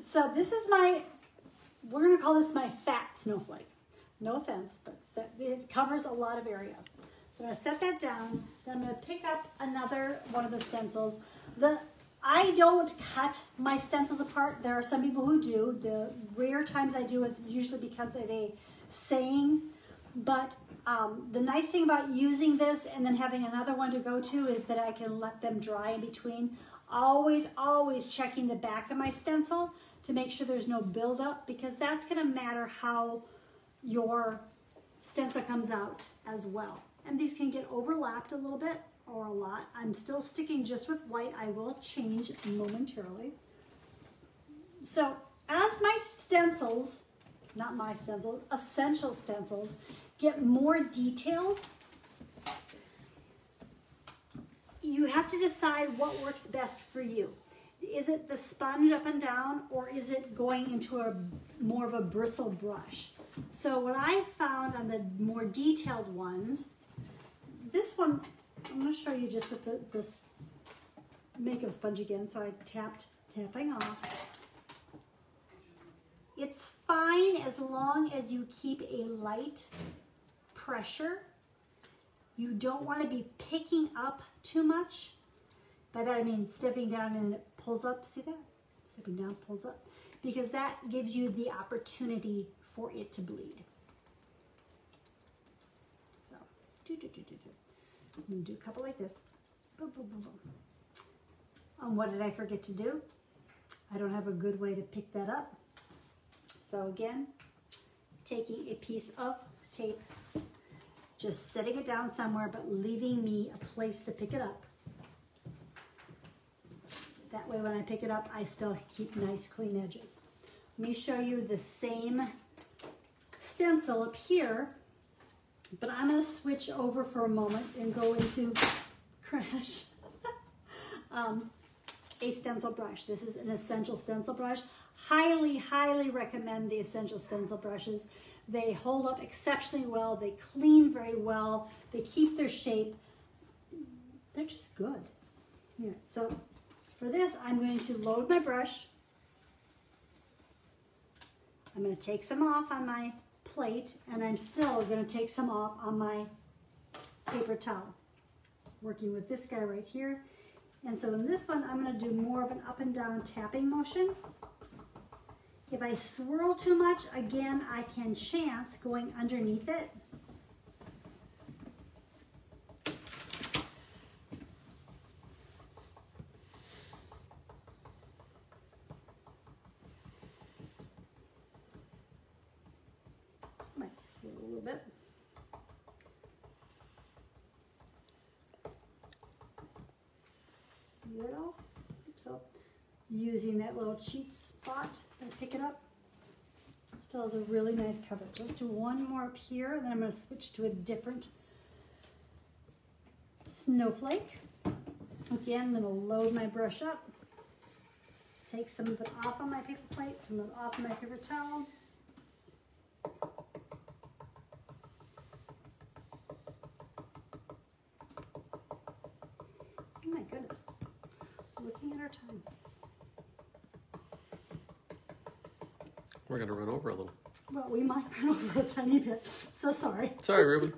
So this is we're going to call this my fat snowflake. No offense, but it covers a lot of area. So I'm going to set that down. Then I'm going to pick up another one of the stencils. I don't cut my stencils apart. There are some people who do. The rare times I do is usually because of a saying. But the nice thing about using this and then having another one to go to is that I can let them dry in between. Always, always checking the back of my stencil to make sure there's no buildup because that's going to matter how your stencil comes out as well. And these can get overlapped a little bit or a lot. I'm still sticking just with white. I will change momentarily. So as my stencils, not my stencils, essential stencils, get more detailed, you have to decide what works best for you. Is it the sponge up and down or is it going into a more of a bristle brush? So what I found on the more detailed ones, this one, I'm going to show you just with this makeup sponge again. So I tapping off. It's fine as long as you keep a light pressure. You don't want to be picking up too much. By that I mean stepping down and it pulls up. See that? Stepping down, pulls up. Because that gives you the opportunity for it to bleed. So, I'm going to do a couple like this. Boom, boom, boom, boom. And what did I forget to do? I don't have a good way to pick that up. So again, taking a piece of tape, just setting it down somewhere, but leaving me a place to pick it up. That way when I pick it up, I still keep nice clean edges. Let me show you the same stencil up here, but I'm going to switch over for a moment and go into crash. A stencil brush. This is an essential stencil brush. Highly, highly recommend the essential stencil brushes. They hold up exceptionally well. They clean very well. They keep their shape. They're just good. Here, so for this, I'm going to load my brush. I'm going to take some off on my plate, and I'm still going to take some off on my paper towel. Working with this guy right here. And so in this one, I'm going to do more of an up and down tapping motion. If I swirl too much, again, I can chance going underneath it. Might swirl a little bit. Little. So using that little cheap spot, I pick it up. Still has a really nice coverage. Let's do one more up here, and then I'm going to switch to a different snowflake. Again, I'm going to load my brush up. Take some of it off on my paper plate, some of it off my paper towel. Oh my goodness, looking at our time. We're going to run over a little. Well, we might run over a tiny bit, so sorry. Sorry, Ruben.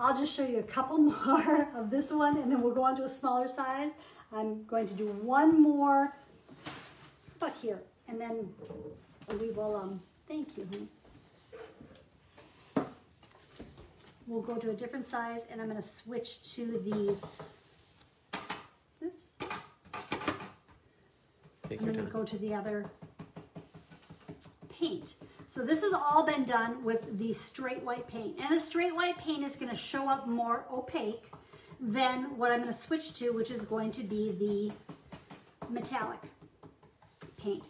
I'll just show you a couple more of this one and then we'll go on to a smaller size. I'm going to do one more, but here, and then we will, thank you, honey. We'll go to a different size and I'm going to switch to the, oops. I'm going to go to the other paint. So this has all been done with the straight white paint. And the straight white paint is going to show up more opaque than what I'm going to switch to, which is going to be the metallic paint.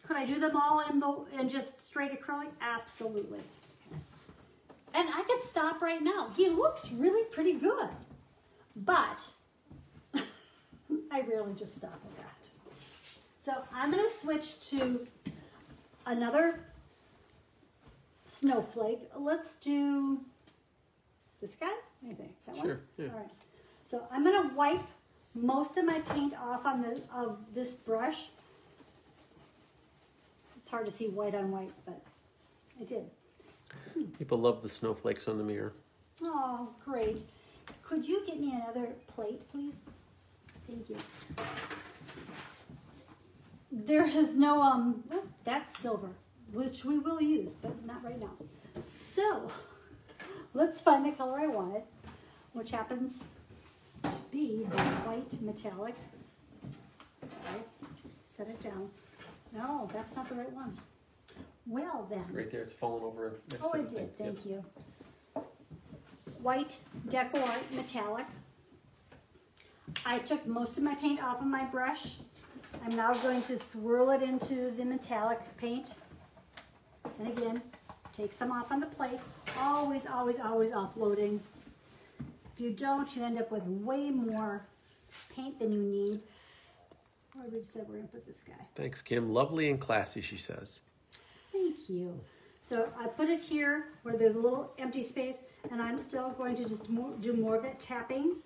Could I do them all in just straight acrylic? Absolutely. And I could stop right now. He looks really pretty good. But I rarely just stop at that. So I'm going to switch to another snowflake. Let's do this guy. What do you think? That Sure. one? Yeah. All right. So I'm going to wipe most of my paint off on this brush. It's hard to see white on white, but I did. People love the snowflakes on the mirror. Oh, great. Could you get me another plate, please? Thank you. There is no, oh, that's silver, which we will use, but not right now. So, let's find the color I wanted, which happens to be the white metallic. Sorry, set it down. No, that's not the right one. Well then. Right there, it's fallen over. Oh, I did, thank you. White Deco Art Metallic. I took most of my paint off of my brush. I'm now going to swirl it into the metallic paint. And again, take some off on the plate. Always, always, always offloading. If you don't, you end up with way more paint than you need. Oh, I already said we're going to put this guy. Thanks, Kim. Lovely and classy, she says. Thank you. So I put it here where there's a little empty space, and I'm still going to just do more of that tapping.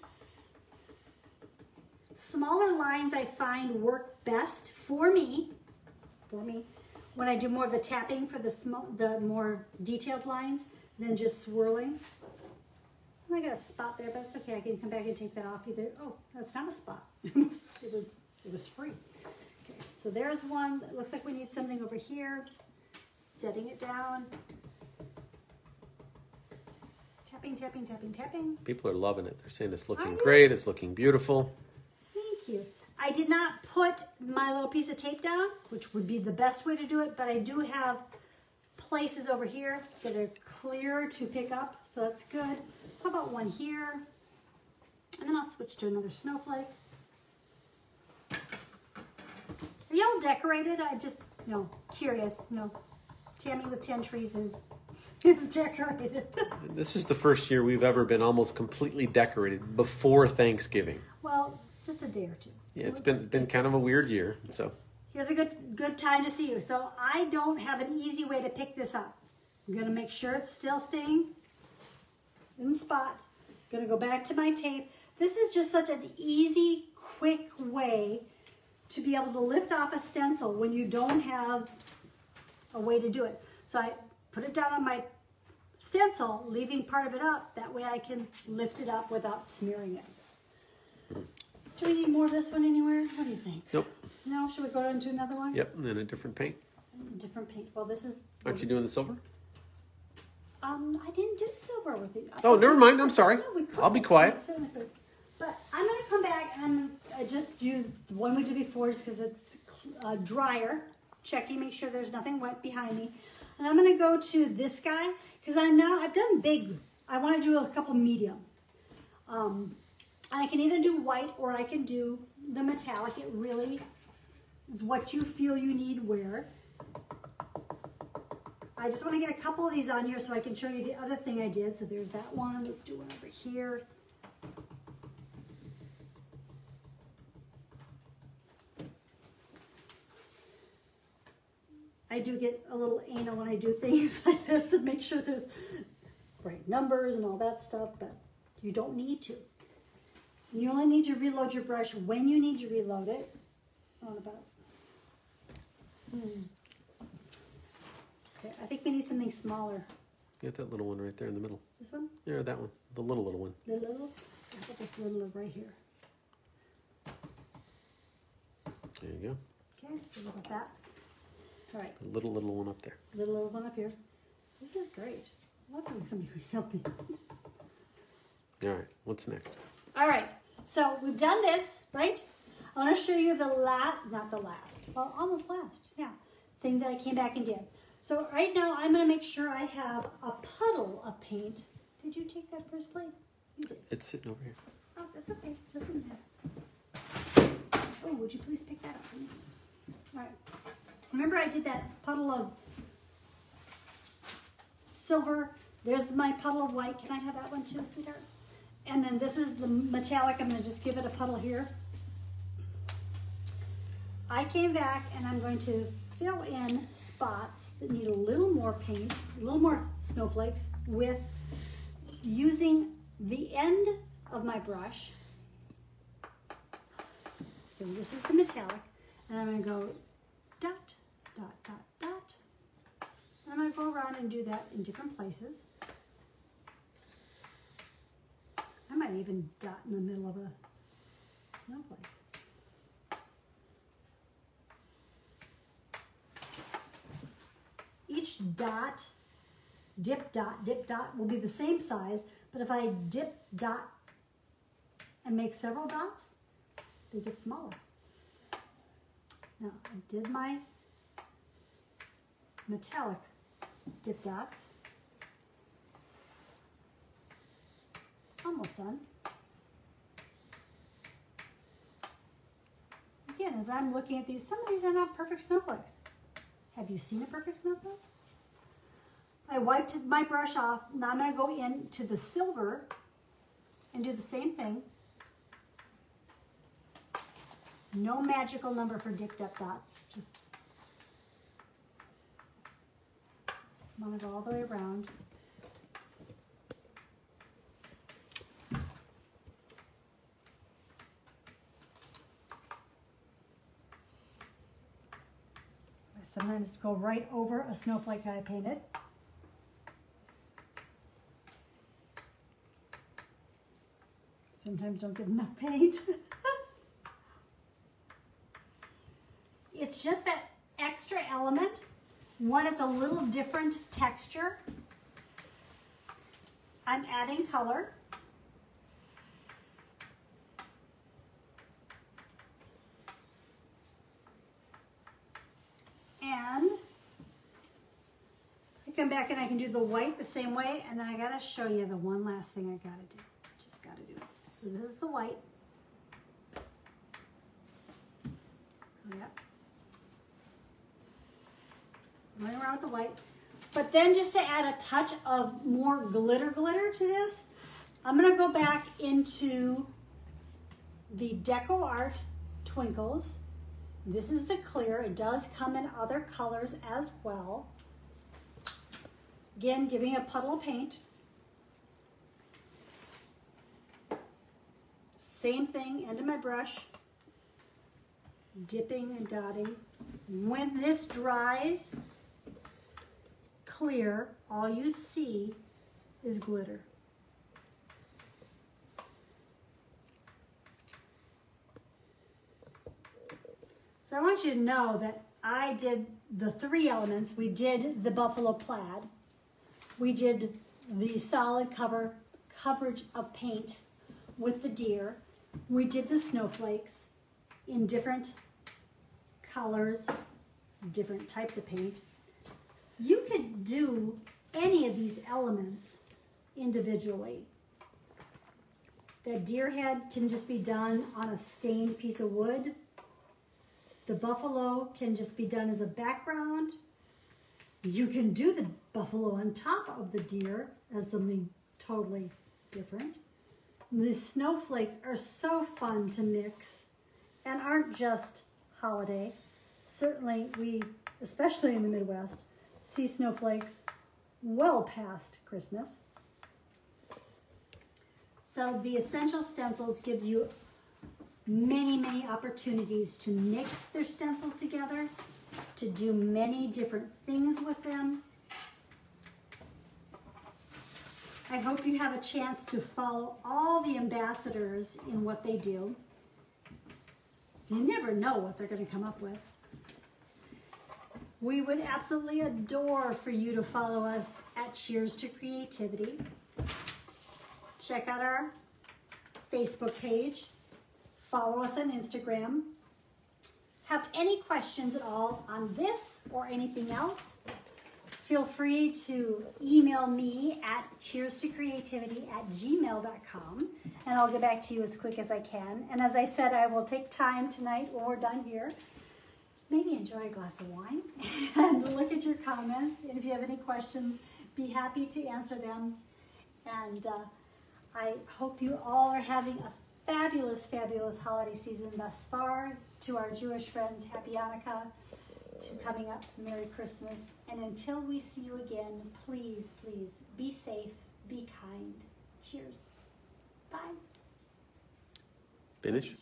Smaller lines I find work best for me, when I do more of the tapping for the more detailed lines than just swirling. I got a spot there, but it's okay. I can come back and take that off either. Oh, that's not a spot. it was free. Okay, so there's one. It looks like we need something over here. Setting it down. Tapping, tapping, tapping, tapping. People are loving it. They're saying it's looking great. It's looking beautiful. Thank you. I did not put my little piece of tape down, which would be the best way to do it, but I do have places over here that are clear to pick up, so that's good. How about one here? And then I'll switch to another snowflake. Are y'all decorated? I just, curious, Tammy with 10 trees is decorated. This is the first year we've ever been almost completely decorated before Thanksgiving. Well, just a day or two. Yeah, it's been kind of a weird year. So here's a good time to see you. So I don't have an easy way to pick this up. I'm gonna make sure it's still staying in the spot. I'm gonna go back to my tape. This is just such an easy, quick way to be able to lift off a stencil when you don't have a way to do it. So I put it down on my stencil, leaving part of it up. That way I can lift it up without smearing it. Do we need more of this one anywhere? What do you think? Nope. No? Should we go into another one? Yep, and then a different paint. Different paint. Well, this is... Aren't you doing the silver? I didn't do silver with it. Oh, never mind. I'm sorry. No, we could. I'll be quiet. But I'm going to come back and I just used the one we did before just because it's drier. Checking, make sure there's nothing wet behind me. And I'm going to go to this guy because I've done big. I want to do a couple medium. I can either do white or I can do the metallic. It really is what you feel you need where. I just want to get a couple of these on here so I can show you the other thing I did. So there's that one. Let's do one over here. I do get a little anal when I do things like this and make sure there's right numbers and all that stuff, but you don't need to. You only need to reload your brush when you need to reload it. On about. Okay, I think we need something smaller. Get that little one right there in the middle. This one? Yeah, that one. The little one. The little? I got this little right here. There you go. Okay, so look at that. All right. The little one up there. Little one up here. This is great. I love having somebody who's helping. All right, what's next? All right, so we've done this, right? I want to show you the almost last, yeah, thing that I came back and did. So right now I'm going to make sure I have a puddle of paint. Did you take that first plate? You did. It's sitting over here. Oh, that's okay. It doesn't matter. Oh, would you please pick that up? All right. Remember I did that puddle of silver. There's my puddle of white. Can I have that one too, sweetheart? And then this is the metallic. I'm going to just give it a puddle here. I came back and I'm going to fill in spots that need a little more paint, a little more snowflakes with using the end of my brush. So this is the metallic, and I'm going to go dot, dot, dot, dot. And I'm going to go around and do that in different places. I might even dot in the middle of a snowflake. Each dot, dip dot will be the same size, but if I dip dot and make several dots, they get smaller. Now I did my metallic dip dots. Almost done. Again, as I'm looking at these, some of these are not perfect snowflakes. Have you seen a perfect snowflake? I wiped my brush off. Now I'm going to go into the silver and do the same thing. No magical number for dip dots. Just I'm going to go all the way around. Sometimes go right over a snowflake that I painted. Sometimes don't get enough paint. It's just that extra element. One, it's a little different texture. I'm adding color. And I come back and I can do the white the same way, and then I gotta show you the one last thing I gotta do. Just gotta do it. So this is the white. Yep. Going around with the white. But then just to add a touch of more glitter to this, I'm gonna go back into the Deco Art Twinkles. This is the clear. It does come in other colors as well. Again, giving a puddle of paint. Same thing, end of my brush. Dipping and dotting. When this dries clear, all you see is glitter. So I want you to know that I did the three elements. We did the buffalo plaid. We did the solid coverage of paint with the deer. We did the snowflakes in different colors, different types of paint. You could do any of these elements individually. That deer head can just be done on a stained piece of wood. The buffalo can just be done as a background. You can do the buffalo on top of the deer as something totally different. The snowflakes are so fun to mix and aren't just holiday. Certainly we, especially in the Midwest, see snowflakes well past Christmas. So the Essential Stencils gives you many, many opportunities to mix their stencils together, to do many different things with them. I hope you have a chance to follow all the ambassadors in what they do. You never know what they're going to come up with. We would absolutely adore for you to follow us at Cheers to Creativity. Check out our Facebook page. Follow us on Instagram. Have any questions at all on this or anything else? Feel free to email me at cheerstocreativity@gmail.com, and I'll get back to you as quick as I can. And as I said, I will take time tonight when we're done here. Maybe enjoy a glass of wine and look at your comments. And if you have any questions, be happy to answer them. And I hope you all are having a fabulous, fabulous holiday season thus far. To our Jewish friends, Happy Hanukkah. To coming up, Merry Christmas. And until we see you again, please, please be safe, be kind. Cheers. Bye. Finish.